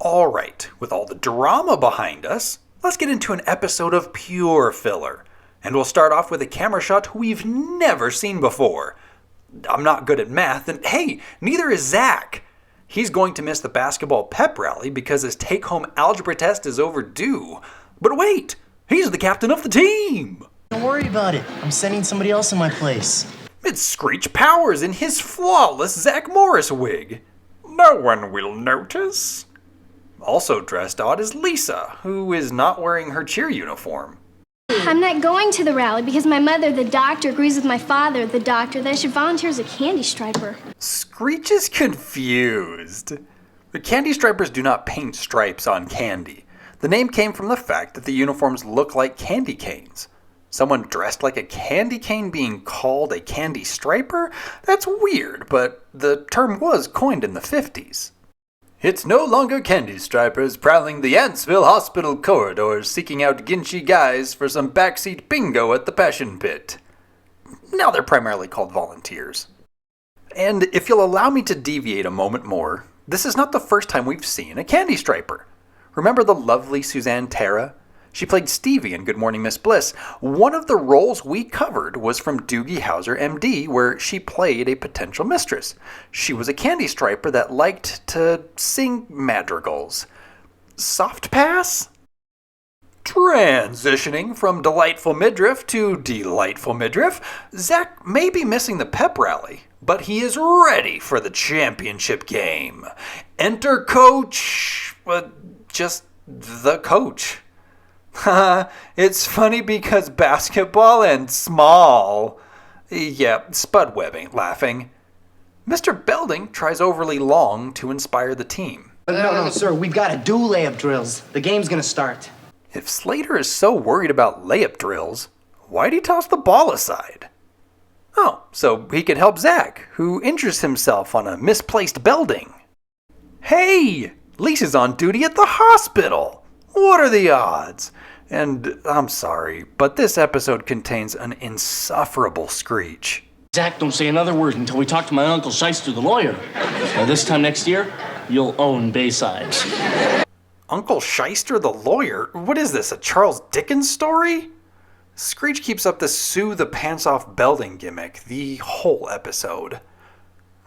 Alright, with all the drama behind us, let's get into an episode of pure filler. And we'll start off with a camera shot we've never seen before. I'm not good at math, and hey, neither is Zack. He's going to miss the basketball pep rally because his take-home algebra test is overdue. But wait, he's the captain of the team! Don't worry about it. I'm sending somebody else in my place. It's Screech Powers in his flawless Zack Morris wig. No one will notice. Also dressed odd is Lisa, who is not wearing her cheer uniform. I'm not going to the rally because my mother, the doctor, agrees with my father, the doctor, that I should volunteer as a candy striper. Screech is confused. The candy stripers do not paint stripes on candy. The name came from the fact that the uniforms look like candy canes. Someone dressed like a candy cane being called a candy striper? That's weird, but the term was coined in the 50s. It's no longer candy stripers prowling the Antsville Hospital corridors seeking out Ginchy guys for some backseat bingo at the Passion Pit. Now they're primarily called volunteers. And if you'll allow me to deviate a moment more, this is not the first time we've seen a candy striper. Remember the lovely Suzanne Terra? She played Stevie in Good Morning Miss Bliss. One of the roles we covered was from Doogie Howser, MD, where she played a potential mistress. She was a candy striper that liked to sing madrigals. Soft pass? Transitioning from delightful midriff to delightful midriff, Zack may be missing the pep rally, but he is ready for the championship game. Enter Coach... just the coach. It's funny because basketball and small. Yeah, Spudweb ain't laughing. Mr. Belding tries overly long to inspire the team. No, sir, we've got to do layup drills. The game's gonna start. If Slater is so worried about layup drills, why'd he toss the ball aside? Oh, so he can help Zack, who injures himself on a misplaced Belding. Hey! Lisa's on duty at the hospital! What are the odds? And I'm sorry, but this episode contains an insufferable Screech. Zack, don't say another word until we talk to my Uncle Shyster, the lawyer. Now, this time next year, you'll own Bayside. Uncle Shyster, the lawyer? What is this, a Charles Dickens story? Screech keeps up the Sue the Pants-Off Belding gimmick the whole episode.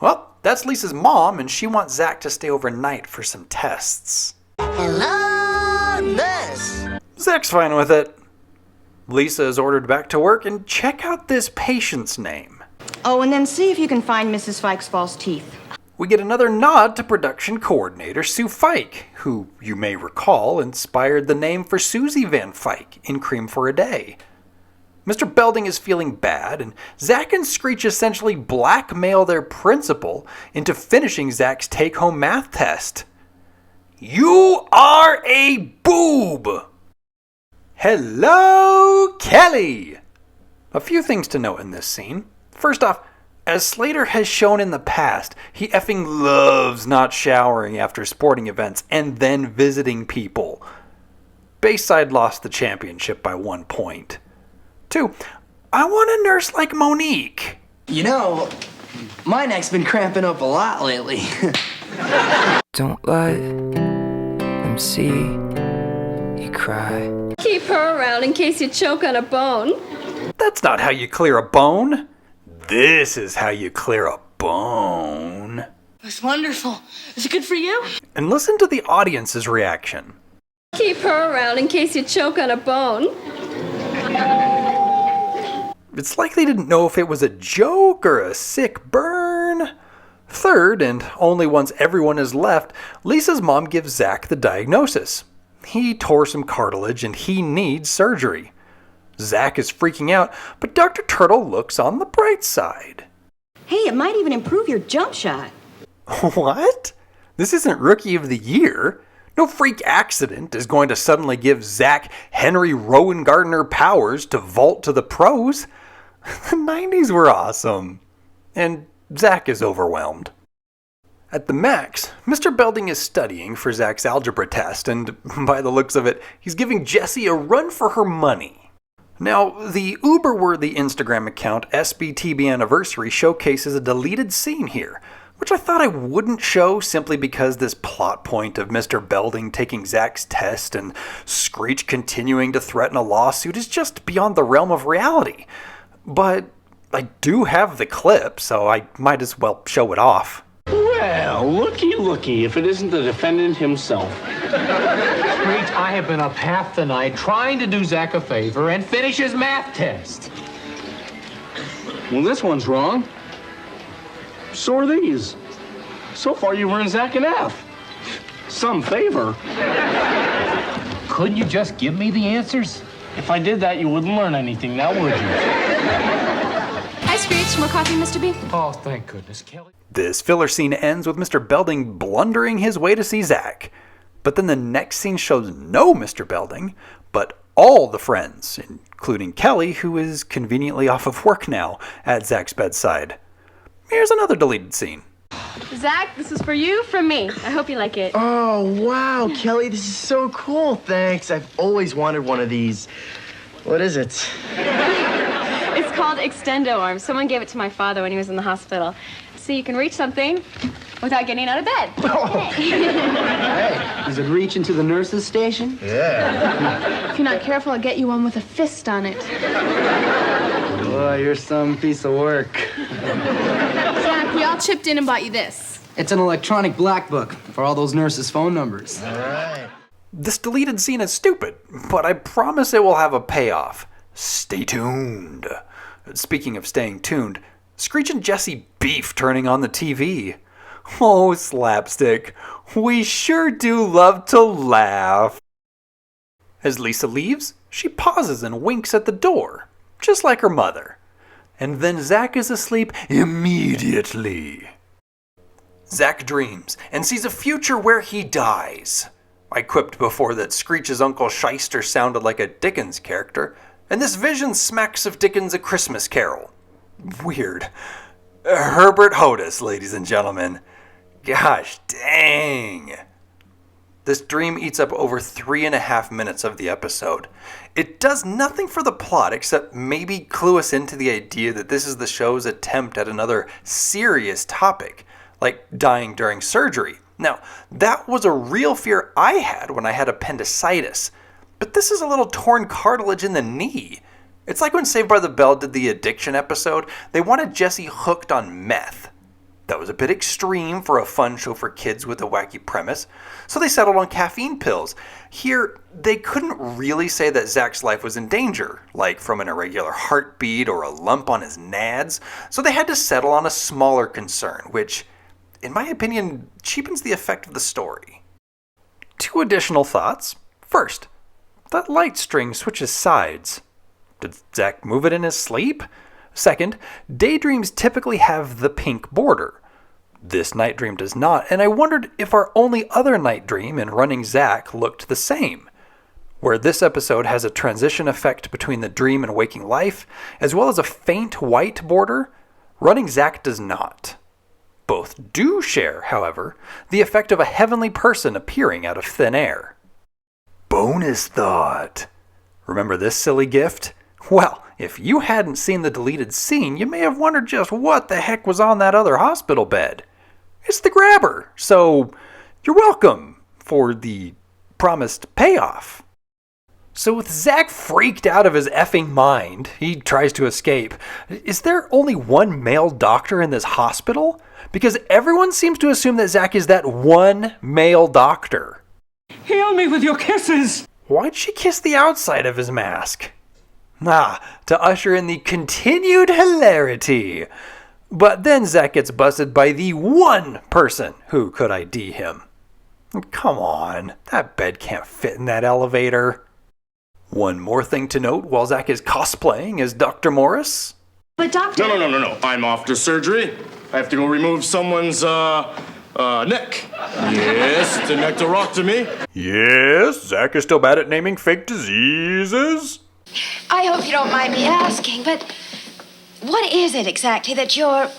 Well, that's Lisa's mom, and she wants Zack to stay overnight for some tests. Hello, nurse. Zack's fine with it. Lisa is ordered back to work, and check out this patient's name. Oh, and then see if you can find Mrs. Fike's false teeth. We get another nod to production coordinator Sue Fike, who, you may recall, inspired the name for Susie Van Fike in Cream for a Day. Mr. Belding is feeling bad, and Zack and Screech essentially blackmail their principal into finishing Zack's take-home math test. You are a boob! Hello, Kelly! A few things to note in this scene. First off, as Slater has shown in the past, he effing loves not showering after sporting events and then visiting people. Bayside lost the championship by 1 point. 2, I want a nurse like Monique. You know, my neck's been cramping up a lot lately. Don't let them see you cry. Keep her around in case you choke on a bone. That's not how you clear a bone. This is how you clear a bone. That's wonderful. Is it good for you? And listen to the audience's reaction. Keep her around in case you choke on a bone. It's like they didn't know if it was a joke or a sick burn. Third, and only once everyone is left, Lisa's mom gives Zack the diagnosis. He tore some cartilage and he needs surgery. Zack is freaking out, but Dr. Turtle looks on the bright side. Hey, it might even improve your jump shot. What? This isn't Rookie of the Year. No freak accident is going to suddenly give Zack Henry Rowan Gardner powers to vault to the pros. The 90s were awesome. And Zack is overwhelmed. At the Max, Mr. Belding is studying for Zack's algebra test, and by the looks of it, he's giving Jessie a run for her money. Now, the uber-worthy Instagram account SBTB Anniversary showcases a deleted scene here, which I thought I wouldn't show simply because this plot point of Mr. Belding taking Zack's test and Screech continuing to threaten a lawsuit is just beyond the realm of reality. But I do have the clip, so I might as well show it off. Well, looky, if it isn't the defendant himself. Screech, I have been up half the night trying to do Zack a favor and finish his math test. Well, this one's wrong. So are these. So far, you've earned Zack an F. Some favor. Couldn't you just give me the answers? If I did that, you wouldn't learn anything, now would you? Hi, Screech. More coffee, Mr. B? Oh, thank goodness, Kelly. This filler scene ends with Mr. Belding blundering his way to see Zack. But then the next scene shows no Mr. Belding, but all the friends, including Kelly, who is conveniently off of work now, at Zack's bedside. Here's another deleted scene. Zack, this is for you from me. I hope you like it. Oh, wow, Kelly, this is so cool. Thanks. I've always wanted one of these. What is it? It's called extendo-arm. Someone gave it to my father when he was in the hospital. So you can reach something without getting out of bed. Hey, does it reach into the nurse's station? Yeah. If you're not careful, I'll get you one with a fist on it. Boy, you're some piece of work. Zack, we all chipped in and bought you this. It's an electronic black book for all those nurses' phone numbers. All right. This deleted scene is stupid, but I promise it will have a payoff. Stay tuned. Speaking of staying tuned, Screech and Jessie beef turning on the TV. Oh, slapstick. We sure do love to laugh. As Lisa leaves, she pauses and winks at the door, just like her mother. And then Zack is asleep immediately. Zack dreams and sees a future where he dies. I quipped before that Screech's Uncle Shyster sounded like a Dickens character, and this vision smacks of Dickens' A Christmas Carol. Weird. Herbert Hodis, ladies and gentlemen. Gosh dang. This dream eats up over 3.5 minutes of the episode. It does nothing for the plot except maybe clue us into the idea that this is the show's attempt at another serious topic, like dying during surgery. Now, that was a real fear I had when I had appendicitis, but this is a little torn cartilage in the knee. It's like when Saved by the Bell did the addiction episode. They wanted Jessie hooked on meth. That was a bit extreme for a fun show for kids with a wacky premise, so they settled on caffeine pills. Here, they couldn't really say that Zack's life was in danger, like from an irregular heartbeat or a lump on his nads, so they had to settle on a smaller concern, which, in my opinion, cheapens the effect of the story. 2 additional thoughts. First, that light string switches sides. Did Zack move it in his sleep? Second, daydreams typically have the pink border. This night dream does not, and I wondered if our only other night dream in Running Zack looked the same, where this episode has a transition effect between the dream and waking life, as well as a faint white border. Running Zack does not. Both do share, however, the effect of a heavenly person appearing out of thin air. Bonus thought. Remember this silly gift? Well, if you hadn't seen the deleted scene, you may have wondered just what the heck was on that other hospital bed. It's the grabber, so you're welcome for the promised payoff. So with Zack freaked out of his effing mind, he tries to escape. Is there only one male doctor in this hospital? Because everyone seems to assume that Zack is that one male doctor. Heal me with your kisses! Why'd she kiss the outside of his mask? To usher in the continued hilarity. But then Zack gets busted by the one person who could ID him. Come on, that bed can't fit in that elevator. One more thing to note while Zack is cosplaying as Dr. Morris. But Doctor... No. I'm off to surgery. I have to go remove someone's, neck. Yes, it's a nectarotomy. Yes, Zack is still bad at naming fake diseases. I hope you don't mind me asking, but what is it exactly that you're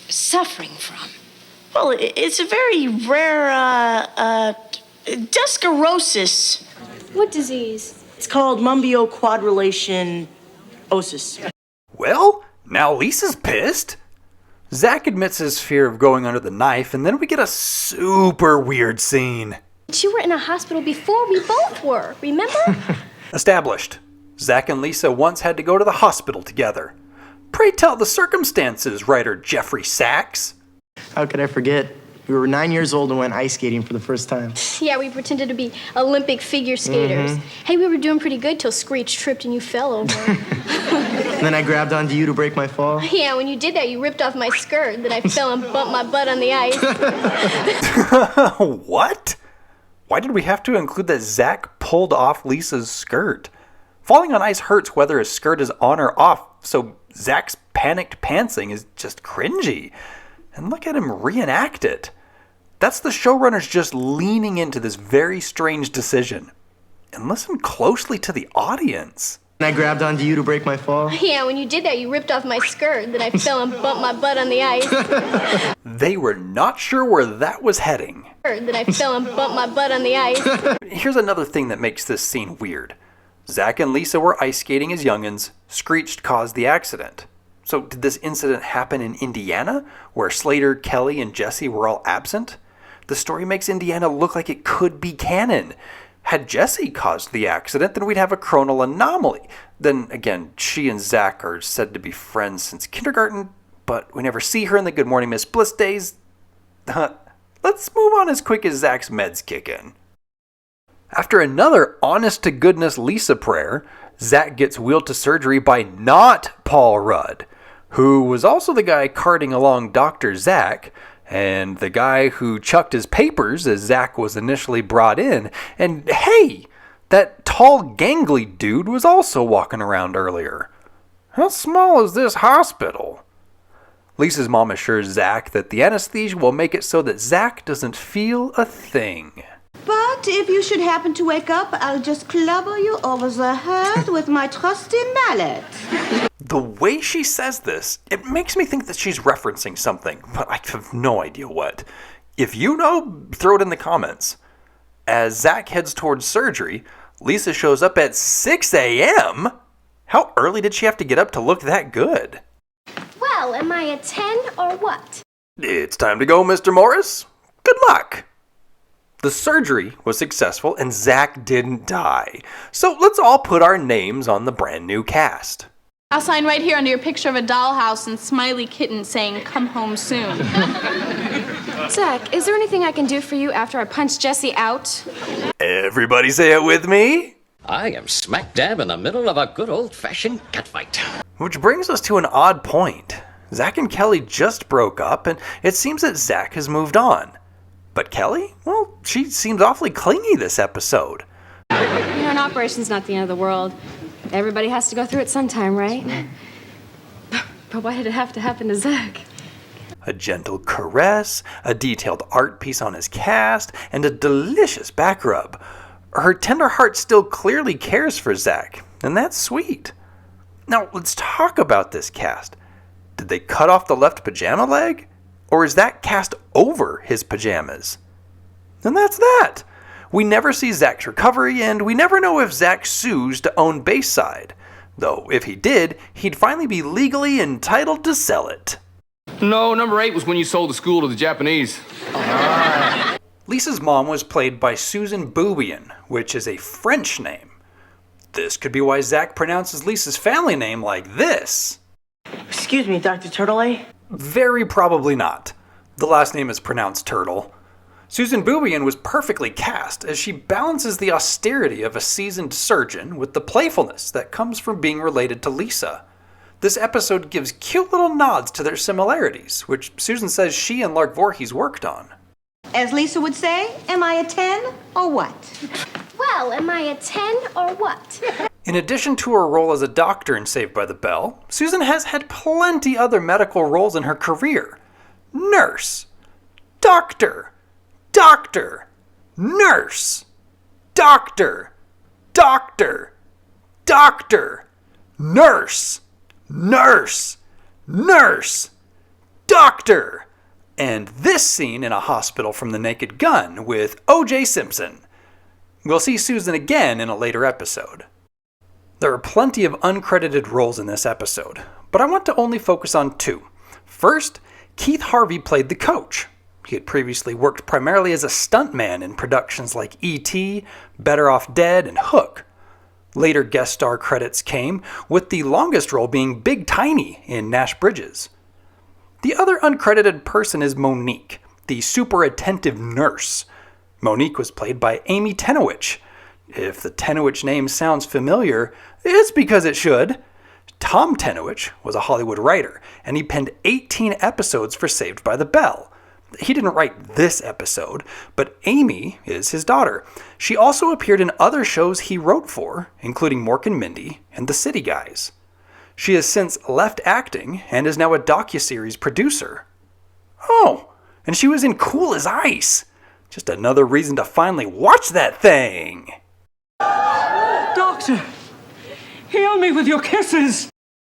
suffering from? Well, it's a very rare, descarosis. What disease? It's called mumbioquadrillation osis. Well, now Lisa's pissed. Zack admits his fear of going under the knife, and then we get a super weird scene. You were in a hospital before we both were, remember? Established. Zack and Lisa once had to go to the hospital together. Pray tell the circumstances, writer Jeffrey Sachs. How could I forget? We were 9 years old and went ice skating for the first time. Yeah, we pretended to be Olympic figure skaters. Hey, we were doing pretty good till Screech tripped and you fell over. And then I grabbed onto you to break my fall. Yeah, when you did that, you ripped off my skirt. Then I fell and bumped my butt on the ice. What? Why did we have to include that Zack pulled off Lisa's skirt? Falling on ice hurts whether his skirt is on or off, so Zack's panicked pantsing is just cringy. And look at him reenact it. That's the showrunners just leaning into this very strange decision. And listen closely to the audience. And I grabbed onto you to break my fall. Yeah, when you did that, you ripped off my skirt. Then I fell and bumped my butt on the ice. They were not sure where that was heading. Then I fell and bumped my butt on the ice. Here's another thing that makes this scene weird. Zack and Lisa were ice skating as youngins. Screech caused the accident. So did this incident happen in Indiana, where Slater, Kelly, and Jesse were all absent? The story makes Indiana look like it could be canon. Had Jesse caused the accident, then we'd have a chronal anomaly. Then again, she and Zack are said to be friends since kindergarten, but we never see her in the Good Morning Miss Bliss days. Let's move on as quick as Zack's meds kick in. After another honest-to-goodness Lisa prayer, Zack gets wheeled to surgery by not Paul Rudd, who was also the guy carting along Dr. Zack, and the guy who chucked his papers as Zack was initially brought in. And hey, that tall, gangly dude was also walking around earlier. How small is this hospital? Lisa's mom assures Zack that the anesthesia will make it so that Zack doesn't feel a thing. But if you should happen to wake up, I'll just clubber you over the head with my trusty mallet. The way she says this, it makes me think that she's referencing something, but I have no idea what. If you know, throw it in the comments. As Zack heads towards surgery, Lisa shows up at 6 a.m.? How early did she have to get up to look that good? Well, am I a 10 or what? It's time to go, Mr. Morris. Good luck. The surgery was successful and Zack didn't die. So let's all put our names on the brand new cast. I'll sign right here under your picture of a dollhouse and smiley kitten saying, "Come home soon." Zack, is there anything I can do for you after I punch Jesse out? Everybody say it with me. I am smack dab in the middle of a good old-fashioned catfight. Which brings us to an odd point. Zack and Kelly just broke up, and it seems that Zack has moved on. But Kelly? Well, she seems awfully clingy this episode. You know, an operation's not the end of the world. Everybody has to go through it sometime, right? But why did it have to happen to Zack? A gentle caress, a detailed art piece on his cast, and a delicious back rub. Her tender heart still clearly cares for Zack, and that's sweet. Now, let's talk about this cast. Did they cut off the left pajama leg? Or is that cast over his pajamas? And that's that. We never see Zack's recovery, and we never know if Zack sues to own Bayside. Though, if he did, he'd finally be legally entitled to sell it. No, number 8 was when you sold the school to the Japanese. Lisa's mom was played by Susan Beaubian, which is a French name. This could be why Zack pronounces Lisa's family name like this. Excuse me, Dr. Turtle. Very probably not. The last name is pronounced Turtle. Susan Beaubian was perfectly cast as she balances the austerity of a seasoned surgeon with the playfulness that comes from being related to Lisa. This episode gives cute little nods to their similarities, which Susan says she and Lark Voorhees worked on. As Lisa would say, am I a 10 or what? Well, am I a 10 or what? In addition to her role as a doctor in Saved by the Bell, Susan has had plenty other medical roles in her career. Nurse, doctor, doctor, nurse, doctor, doctor, doctor, nurse, nurse, nurse, doctor. And this scene in a hospital from The Naked Gun with O.J. Simpson. We'll see Susan again in a later episode. There are plenty of uncredited roles in this episode, but I want to only focus on 2. First, Keith Harvey played the coach. He had previously worked primarily as a stuntman in productions like E.T., Better Off Dead, and Hook. Later guest star credits came, with the longest role being Big Tiny in Nash Bridges. The other uncredited person is Monique, the super attentive nurse. Monique was played by Amy Tenowich. If the Tenowich name sounds familiar, it's because it should. Tom Tenowich was a Hollywood writer, and he penned 18 episodes for Saved by the Bell. He didn't write this episode, but Amy is his daughter. She also appeared in other shows he wrote for, including Mork and Mindy and The City Guys. She has since left acting and is now a docuseries producer. Oh, and she was in Cool as Ice. Just another reason to finally watch that thing. Doctor, heal me with your kisses.